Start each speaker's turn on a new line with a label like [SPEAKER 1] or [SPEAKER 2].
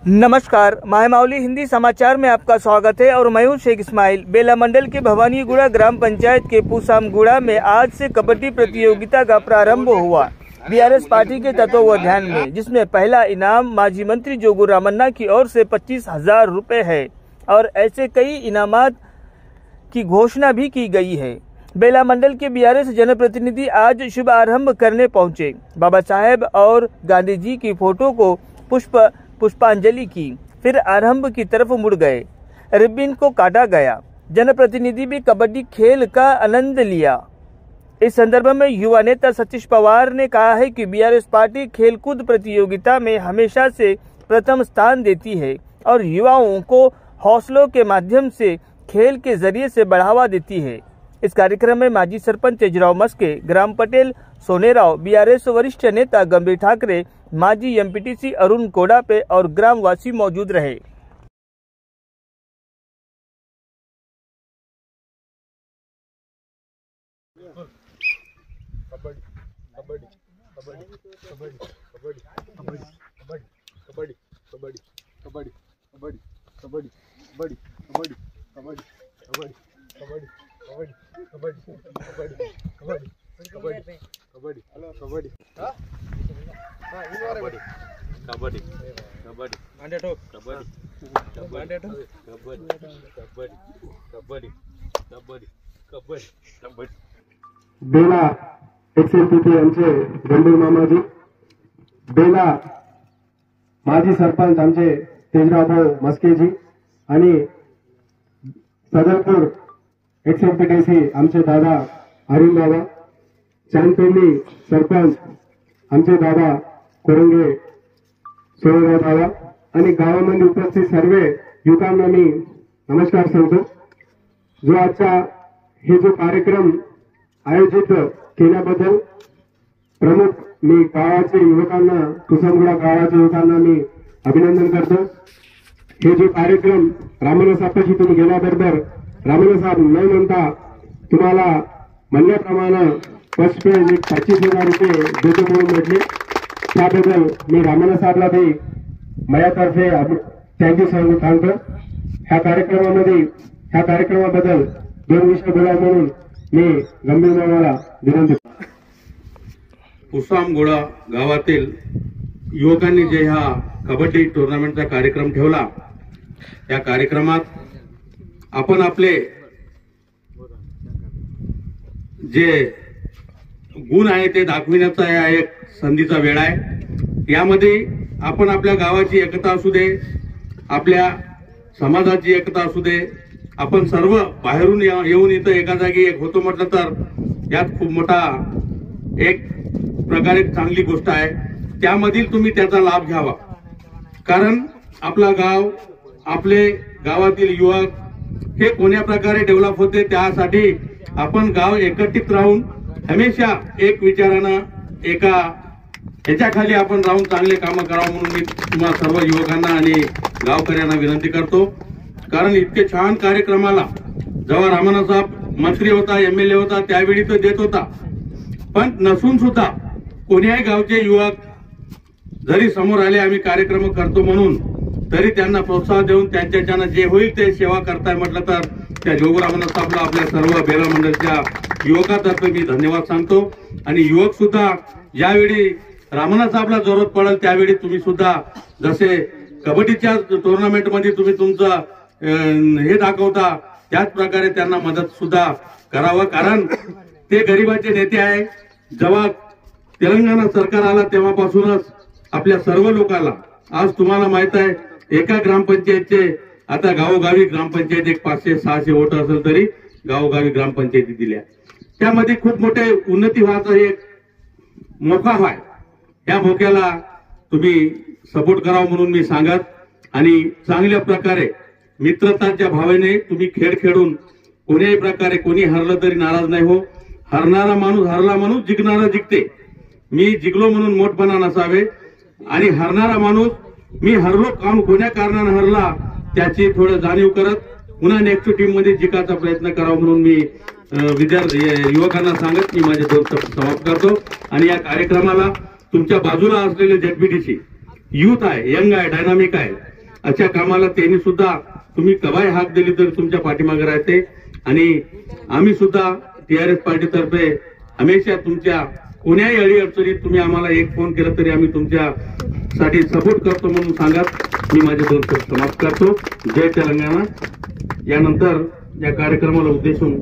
[SPEAKER 1] नमस्कार, माहिमावली हिंदी समाचार में आपका स्वागत है और मैं हूं शेख इस्माइल। बेला मंडल के भवानीगुड़ा ग्राम पंचायत के पूसामगुड़ा में आज से कबड्डी प्रतियोगिता का प्रारंभ हुआ बीआरएस पार्टी के तत्वावधान में, जिसमें पहला इनाम माजी मंत्री जोगू रामन्ना की ओर से 25,000 रुपए है और ऐसे कई इनामात की घोषणा भी की गई है। बेला मंडल के बीआरएस जनप्रतिनिधि आज शुभारंभ करने पहुंचे। बाबा साहेब और गांधी जी की फोटो को पुष्पांजलि की, फिर आरंभ की तरफ मुड़ गए। रिबन को काटा गया। जनप्रतिनिधि भी कबड्डी खेल का आनंद लिया। इस संदर्भ में युवा नेता सतीश पवार ने कहा है कि बीआरएस पार्टी खेलकूद प्रतियोगिता में हमेशा से प्रथम स्थान देती है और युवाओं को हौसलों के माध्यम से खेल के जरिए से बढ़ावा देती है। इस कार्यक्रम में माजी सरपंच तेजराव मस्के, ग्राम पटेल सोनेराव, बीआरएस वरिष्ठ नेता गंभीर ठाकरे, माजी एमपीटीसी अरुण कोडापे और ग्रामवासी मौजूद रहे।
[SPEAKER 2] बेला एक्सएलपीटी आमचे गंभीर मामाजी, बेला माजी सरपंच आमचे तेजराव मस्केजी आणि सदरपूर एक्सएलपीटीसी आमचे दादा अरुण बाबा, चांदपेंडी सरपंच आमचे दादा कोरंगे सोळराव दादा आणि गावामध्ये उपस्थित सर्व युवकांना मी नमस्कार सांगतो। जो आजचा हे जो कार्यक्रम आयोजित केल्याबद्दल प्रमुख मी गावाचे युवकांना, कुसमगुडा गावाच्या युवकांना मी अभिनंदन करतो। हे जो कार्यक्रम रामण्णा साहेबांशी तुम्ही गेल्याबरोबर रामण्णा साहेब न म्हणता तुम्हाला म्हणल्याप्रमाणे फर्स्ट प्राइज 25,000 रुपये देतो म्हणून म्हटले, त्याबद्दल मी रामण्णा साहेबला बी माझ्यातर्फे थँक्यू सांगतो। ह्या कार्यक्रमाबद्दल दोन विषय बोला म्हणून मी गंभीर मामाला विनंती।
[SPEAKER 3] पूसामगुड़ा गावातील युवकांनी जे हा कबड्डी टुर्नामेंटचा कार्यक्रम ठेवला, या कार्यक्रमात आपण आपले जे गुण आहे ते दाखविण्याचा या एक संधीचा वेळ आहे। यामध्ये आपण आपल्या गावाची एकता असू दे, आपल्या समाजाची एकता असू दे, आपण सर्व बाहेरून येऊन इथं एका जागी एक होतो म्हटलं तर यात खूप मोठा एक प्रकारे चांगली गोष्ट आहे। त्यामधील तुम्ही त्याचा लाभ घ्यावा, कारण आपला गाव, आपले गावातील युवक हे कोण्या प्रकारे डेव्हलप होते त्यासाठी आपण गाव एकत्रित राहून हमेशा एक विचारानं एका ह्याच्याखाली आपण राहून चांगले कामं करावं म्हणून मी तुम्हाला सर्व युवकांना आणि गावकऱ्यांना विनंती करतो। कारण इतके छान कार्यक्रमाला जेव्हा रामण्णा साहेब मंत्री होता, एमएलए होता, त्यावेळी तो देत होता, पण नसून सुद्धा कोण्याही गावचे युवक जरी समोर आले आम्ही कार्यक्रम करतो म्हणून, तरी त्यांना प्रोत्साहन देऊन त्यांच्याच्यानं जे होईल ते सेवा करताय म्हटलं तर त्या जोगू रामण्णा साहेबला आपल्या सर्व बेला मंडळच्या युवकातर्फे मी धन्यवाद सांगतो। आणि युवक सुद्धा ज्यावेळी रामण्णा साहेबला जरूरत पडेल त्यावेळी तुम्ही सुद्धा जसे कबड्डीच्या टुर्नामेंट मध्ये तुम्ही तुमचं हे दाखवता, त्याच प्रकारे त्यांना मदत सुद्धा करावं, कारण ते गरिबाचे नेते आहे। जेव्हा तेलंगणा सरकार आला तेव्हापासूनच आपल्या सर्व लोकांना, आज तुम्हाला माहित आहे एका ग्रामपंचायतचे आता गावोगावी ग्रामपंचायत एक 500-600 वोट असेल तरी गावोगावी ग्रामपंचायती दिल्या, त्यामध्ये खूप मोठे उन्नती व्हायचा एक मोका आहे। या मोक्याला तुम्ही सपोर्ट करावं म्हणून मी सांगत, आणि चांगल्या प्रकारे मित्रताच्या भावनेने तुम्ही खेळ खेळून कोण्याही प्रकारे कोणी हरलं तरी नाराज नाही हो। हरणारा माणूस हरला म्हणून जिंकणारा जिंकते, मी जिंकलो म्हणून मोठपणा नसावे, आणि हरणारा माणूस मी हरलो काम कोण्या कारणाने हरला त्याची थोडं जाणीव करत पुन्हा नेक्स्ट टीम मध्ये जिंकायचा प्रयत्न करावा म्हणून मी विद्यार्थी युवकांना सांगत मी माझे दोन शब्द समाप्त करतो। आणि या कार्यक्रमाला तुमच्या बाजूला असलेले जेडपीटीसी यूथ आहे, यंग आहे, डायनामिक आहे, अशा कामाला त्यांनी सुद्धा तुम्ही कवाय हाक दिली तर तुमच्या पाठीमागे राहते आणि आम्ही सुद्धा टीआरएस पार्टीतर्फे हमेशा तुमच्या कोण्याही अडी अडचणीत तुम्ही आम्हाला एक फोन केला तरी आम्ही तुमच्यासाठी सपोर्ट करतो म्हणून सांगत मी माझे 2 शब्द समाप्त करतो. जय तेलंगणा. यानंतर या कार्यक्रमाला उद्देशून